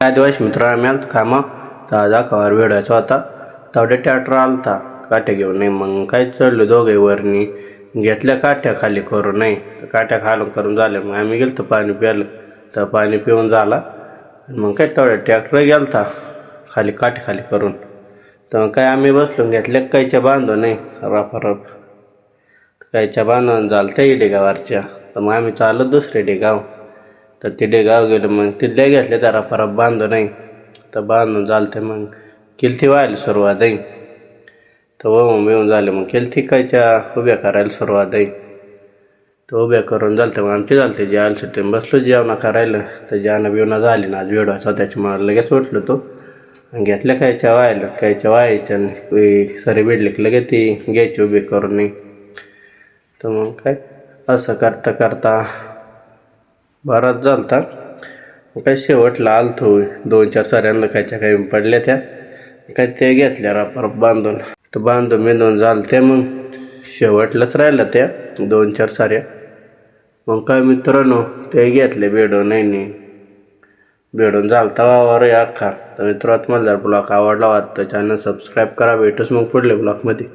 काय दिवस मित्र आम्ही आलतो कामा ताजा कवर वेळाचा होता तेवढ्या ट्रॅक्टर आलता काट्या घेऊन नाही मग काय चढलो दोघे वरनी घेतल्या काट्या खाली करून नाही तर काट्या खालून करून झाल्या मग आम्ही गेलतो पाणी प्यायला तर पाणी पिऊन झाला मग काय तेवढ्या ट्रॅक्टर गेलता खाली काटे खाली करून तर मग काय आम्ही बसलो घेतल्या कायच्या बांधून नाही रफ कायच्या बांधून झालं त्या डेगावरच्या तर मग आम्ही चाललो दुसरे डेगाव तर ते डेगाव गेलो मग तिथल्या घेतले त्या रफ बांधून नाही तर बांधून झालं ते मग किलती व्हायला सुरुवात आहे तर मग येऊन झाले मग केलती कायच्या उभ्या करायला सुरुवात आहे तर उभ्या करून झालं मग आमची झालं ते जेवायला सुट्टी बसलो जेवणा करायला तर जेवणा बिवणा झाली ना आज वेळाचा त्याच्यामुळे लगेच उठलो तो घेतल्या कायच्या व्हायच्या सरे भेटले की लगेच ती घ्यायची उभी करून नाही तर मग काय असं करता करता बराच झालता काय शेवटला आलतो 2-4 साऱ्यांना कायच्या काही पडल्या त्या काय ते घेतल्या रापर बांधून तर बांधून मेंदून झालं ते मग शेवटलाच राहिलं त्या 2-4 साऱ्या मग काय मित्रांनो ते घेतले बेडून नाही बेडून झालता वावर अख्खा तर मित्रात मला जर ब्लॉग आवडला वाटतं चॅनल सबस्क्राईब करा भेटूच मग पुढल्या ब्लॉगमध्ये